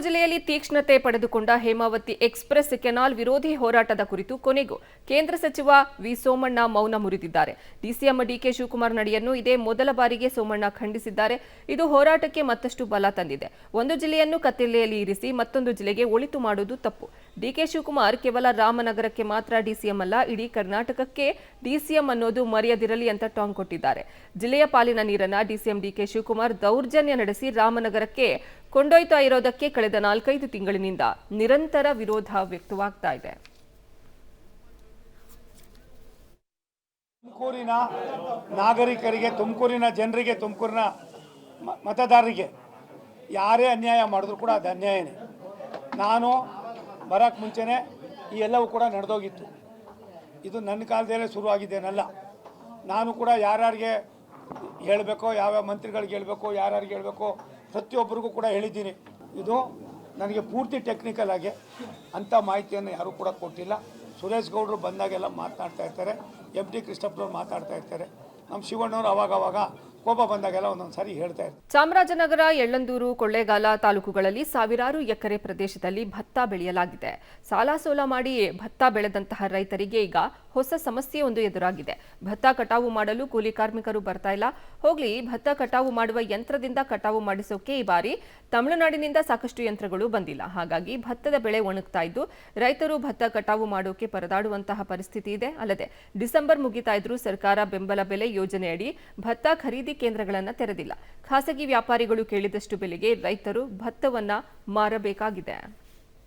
ಜಿಲ್ಲೆಯಲ್ಲಿ ತೀಕ್ಷ್ಣತೆ ಪಡೆದುಕೊಂಡ Hemavathi express canal ವಿರೋಧಿ ಹೋರಾಟದ ಕುರಿತು ಕೊನೆಗೂ ಕೇಂದ್ರ ಸಚಿವ ವಿ ಸೋಮಣ್ಣ ಮೌನ ಮುರಿದಿದ್ದಾರೆ. ಡಿಸಿಎಂ ಡಿಕೆ ಶಿವಕುಮಾರ್ ನಡೆಯನ್ನು ಇದೇ ಮೊದಲ ಬಾರಿಗೆ ಸೋಮಣ್ಣ ಖಂಡಿಸಿದ್ದಾರೆ. ಇದು ಹೋರಾಟಕ್ಕೆ ಮತ್ತಷ್ಟು ಬಲ ತಂದಿದೆ. ಒಂದು ಜಿಲ್ಲೆಯನ್ನು ಕತ್ತಲೆಯಲ್ಲಿ ಇರಿಸಿ ಮತ್ತೊಂದು ಜಿಲ್ಲೆಗೆ ಒಳಿತು ಮಾಡುವುದು ತಪ್ಪು. ಡಿಕೆ ಶಿವಕುಮಾರ್ ಕೇವಲ ರಾಮನಗರಕ್ಕೆ ಮಾತ್ರ ಡಿಸಿಎಂ ಅಲ್ಲ, ಇಡೀ ಕರ್ನಾಟಕಕ್ಕೆ ಡಿಸಿಎಂ ಅನ್ನೋದು ಮರೆಯದಿರಲಿ ಅಂತ ಟಾಂಗ್ ಕೊಟ್ಟಿದ್ದಾರೆ. ಜಿಲ್ಲೆಯ ಪಾಲಿನ ನೀರನ್ನ ಡಿಸಿಎಂ ಡಿಕೆ ಶಿವಕುಮಾರ್ ದೌರ್ಜನ್ಯ ನಡೆಸಿ ರಾಮನಗರಕ್ಕೆ ಕೊಂಡೊಯ್ತಾ ಇರೋದಕ್ಕೆ ಕಳೆದ 4-5 ತಿಂಗಳಿನಿಂದ ನಿರಂತರ ವಿರೋಧ ವ್ಯಕ್ತವಾಗ್ತಾ ಇದೆ. ತುಮಕೂರಿನ ನಾಗರಿಕರಿಗೆ, ತುಮಕೂರಿನ ಜನರಿಗೆ, ತುಮಕೂರಿನ ಮತದಾರರಿಗೆ ಯಾರೇ ಅನ್ಯಾಯ ಮಾಡಿದ್ರು ಕೂಡ ಅದು ಅನ್ಯಾಯನೇ. ನಾನು ಬರೋಕ್ಕೆ ಮುಂಚೆನೇ ಈ ಎಲ್ಲವೂ ಕೂಡ ನಡೆದೋಗಿತ್ತು. ಇದು ನನ್ನ ಕಾಲದಲ್ಲೇ ಶುರುವಾಗಿದ್ದೇನಲ್ಲ. ನಾನು ಕೂಡ ಯಾರ್ಯಾರಿಗೆ ಹೇಳಬೇಕೋ, ಯಾವ್ಯಾವ ಮಂತ್ರಿಗಳಿಗೆ ಹೇಳಬೇಕೋ, ಯಾರ್ಯಾರಿಗೆ ಹೇಳಬೇಕೋ ಪ್ರತಿಯೊಬ್ಬರಿಗೂ ಕೂಡ ಹೇಳಿದ್ದೀನಿ. ಇದು ನನಗೆ ಪೂರ್ತಿ ಟೆಕ್ನಿಕಲ್ ಆಗಿ ಅಂಥ ಮಾಹಿತಿಯನ್ನು ಯಾರೂ ಕೂಡ ಕೊಟ್ಟಿಲ್ಲ. ಸುರೇಶ್ ಗೌಡರು ಬಂದಾಗೆಲ್ಲ ಮಾತನಾಡ್ತಾ ಇರ್ತಾರೆ, MT ಕೃಷ್ಣಪ್ಪನವ್ರು ಮಾತಾಡ್ತಾ ಇರ್ತಾರೆ, ನಮ್ಮ ಶಿವಣ್ಣವರು ಅವಾಗವಾಗ ಕೋಪ ಬಂದಾಗೆಲ್ಲ ಒಂದೊಂದು ಸಾರಿ ಹೇಳ್ತಾ ಇರ್ತಾರೆ. ಚಾಮರಾಜನಗರ, ಯಳ್ಳಂದೂರು, ಕೊಳ್ಳೇಗಾಲ ತಾಲೂಕುಗಳಲ್ಲಿ ಸಾವಿರಾರು ಎಕರೆ ಪ್ರದೇಶದಲ್ಲಿ ಭತ್ತ ಬೆಳೆಯಲಾಗಿದೆ. ಸಾಲ ಸೋಲ ಮಾಡಿ ಭತ್ತ ಬೆಳೆದಂತಹ ರೈತರಿಗೆ ಈಗ ಹೊಸ ಸಮಸ್ಯೆಯೊಂದು ಎದುರಾಗಿದೆ. ಭತ್ತ ಕಟಾವು ಮಾಡಲು ಕೂಲಿ ಕಾರ್ಮಿಕರು ಬರ್ತಾ ಇಲ್ಲ. ಹೋಗ್ಲಿ, ಭತ್ತ ಕಟಾವು ಮಾಡುವ ಯಂತ್ರದಿಂದ ಕಟಾವು ಮಾಡಿಸೋಕೆ ಈ ಬಾರಿ ತಮಿಳುನಾಡಿನಿಂದ ಸಾಕಷ್ಟು ಯಂತ್ರಗಳು ಬಂದಿಲ್ಲ. ಹಾಗಾಗಿ ಭತ್ತದ ಬೆಳೆ ಒಣಗ್ತಾ ಇದ್ದು ರೈತರು ಭತ್ತ ಕಟಾವು ಮಾಡೋಕೆ ಪರದಾಡುವಂತಹ ಪರಿಸ್ಥಿತಿ ಇದೆ. ಅಲ್ಲದೆ ಡಿಸೆಂಬರ್ ಮುಗಿತಾ ಇದ್ರೂ ಸರ್ಕಾರ ಬೆಂಬಲ ಬೆಲೆ ಯೋಜನೆಯಡಿ ಭತ್ತ ಖರೀದಿ ಕೇಂದ್ರಗಳನ್ನು ತೆರೆದಿಲ್ಲ. ಖಾಸಗಿ ವ್ಯಾಪಾರಿಗಳು ಕೇಳಿದಷ್ಟು ಬೆಲೆಗೆ ರೈತರು ಭತ್ತವನ್ನ ಮಾರಬೇಕಾಗಿದೆ.